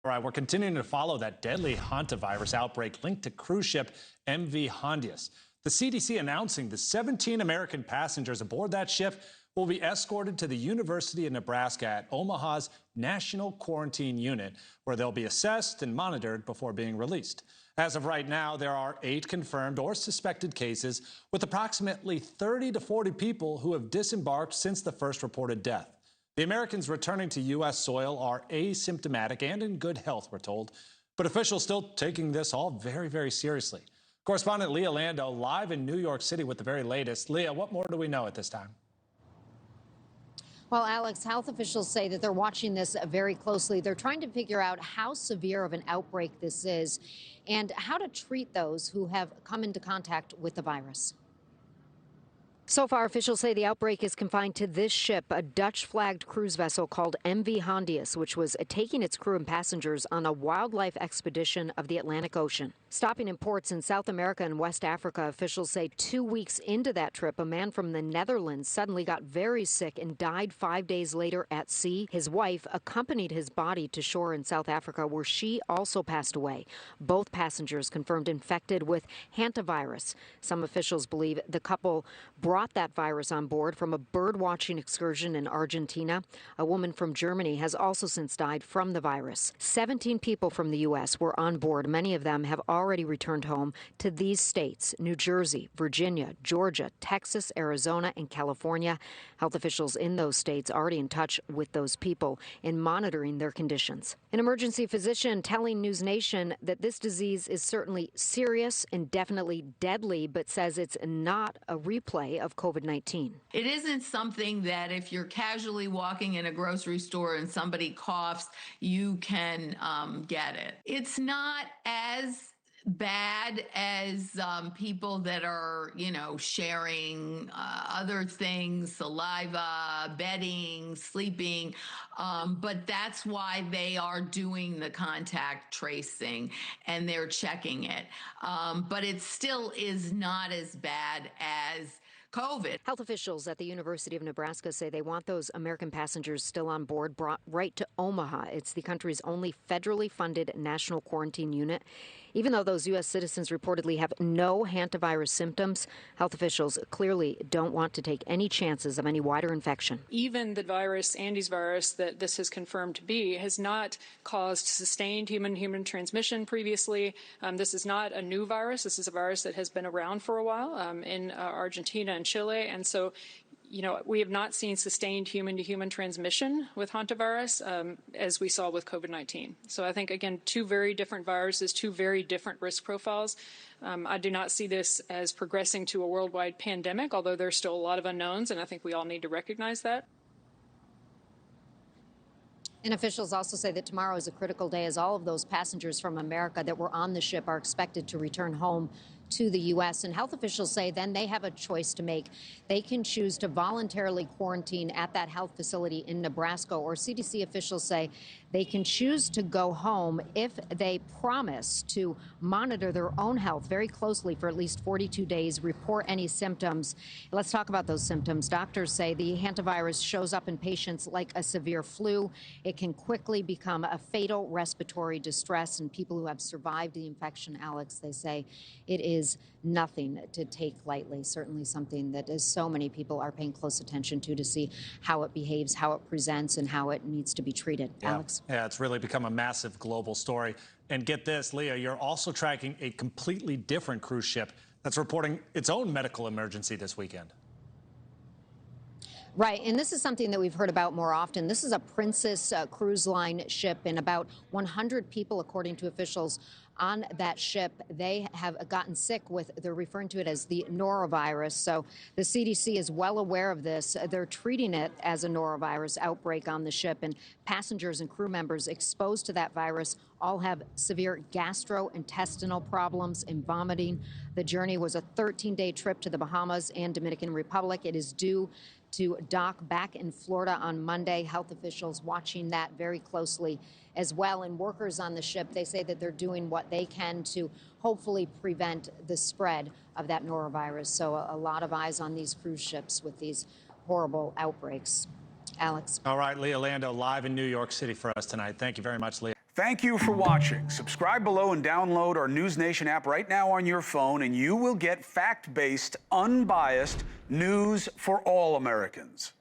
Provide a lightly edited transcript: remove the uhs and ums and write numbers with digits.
All right, we're continuing to follow that deadly Hantavirus outbreak linked to cruise ship MV Hondius. The CDC announcing the 17 American passengers aboard that ship will be escorted to the University of Nebraska at Omaha's National Quarantine Unit, where they'll be assessed and monitored before being released. As of right now, there are 8 confirmed or suspected cases, with approximately 30 to 40 people who have disembarked since the first reported death. The Americans returning to U.S. soil are asymptomatic and in good health, we're told, but officials still taking this all very, very seriously. Correspondent Leah Lando live in New York City with the very latest. Leah, what more do we know at this time? Well, Alex, health officials say that they're watching this very closely. They're trying to figure out how severe of an outbreak this is and how to treat those who have come into contact with the virus. So far, officials say the outbreak is confined to this ship, a Dutch-flagged cruise vessel called MV Hondius, which was taking its crew and passengers on a wildlife expedition of the Atlantic Ocean. Stopping in ports in South America and West Africa, officials say 2 weeks into that trip, a man from the Netherlands suddenly got very sick and died 5 days later at sea. His wife accompanied his body to shore in South Africa, where she also passed away. Both passengers confirmed infected with Hantavirus. Some officials believe the couple brought that virus on board from a bird-watching excursion in Argentina. A woman from Germany has also since died from the virus. 17 people from the U.S. were on board. Many of them have already returned home to these states: New Jersey, Virginia, Georgia, Texas, Arizona, and California. Health officials in those states already in touch with those people and monitoring their conditions. An emergency physician telling NewsNation that this disease is certainly serious and definitely deadly, but says it's not a replay of COVID-19. It isn't something that if you're casually walking in a grocery store and somebody coughs, you can get it. It's not as bad as people that are, sharing other things, saliva, bedding, sleeping. But that's why they are doing the contact tracing and they're checking it. But it still is not as bad as COVID. Health officials at the University of Nebraska say they want those American passengers still on board brought right to Omaha. It's the country's only federally funded national quarantine unit. Even though those U.S. citizens reportedly have no hantavirus symptoms, health officials clearly don't want to take any chances of any wider infection. Even the virus, Andes virus, that this has confirmed to be, has not caused sustained human-human transmission previously. This is not a new virus. This is a virus that has been around for a while in Argentina and Chile. And so, we have not seen sustained human-to-human transmission with hantavirus as we saw with COVID-19. So I think, again, 2 very different viruses, 2 very different risk profiles. I do not see this as progressing to a worldwide pandemic, although there's still a lot of unknowns, and I think we all need to recognize that. And officials also say that tomorrow is a critical day as all of those passengers from America that were on the ship are expected to return home to the U.S. And health officials say then they have a choice to make. They can choose to voluntarily quarantine at that health facility in Nebraska, or CDC officials say they can choose to go home if they promise to monitor their own health very closely for at least 42 days, report any symptoms. Let's talk about those symptoms. Doctors say the hantavirus shows up in patients like a severe flu. It can quickly become a fatal respiratory distress, and people who have survived the infection, Alex, they say it is nothing to take lightly, certainly something that as so many people are paying close attention to see how it behaves, how it presents, and how it needs to be treated. Yeah. Alex? Yeah, it's really become a massive global story. And get this, Leah, you're also tracking a completely different cruise ship that's reporting its own medical emergency this weekend. Right, and this is something that we've heard about more often. This is a Princess Cruise Line ship, and about 100 people, according to officials on that ship, they have gotten sick with, they're referring to it as the Norovirus. So the CDC is well aware of this. They're treating it as a Norovirus outbreak on the ship, and passengers and crew members exposed to that virus all have severe gastrointestinal problems and vomiting. The journey was a 13-day trip to the Bahamas and Dominican Republic. It is due to dock back in Florida on Monday. Health officials watching that very closely as well. And workers on the ship, they say that they're doing what they can to hopefully prevent the spread of that norovirus. So a lot of eyes on these cruise ships with these horrible outbreaks. Alex. All right, Leah Lando live in New York City for us tonight. Thank you very much, Leah. Thank you for watching. Subscribe below and download our NewsNation app right now on your phone, and you will get fact-based, unbiased news for all Americans.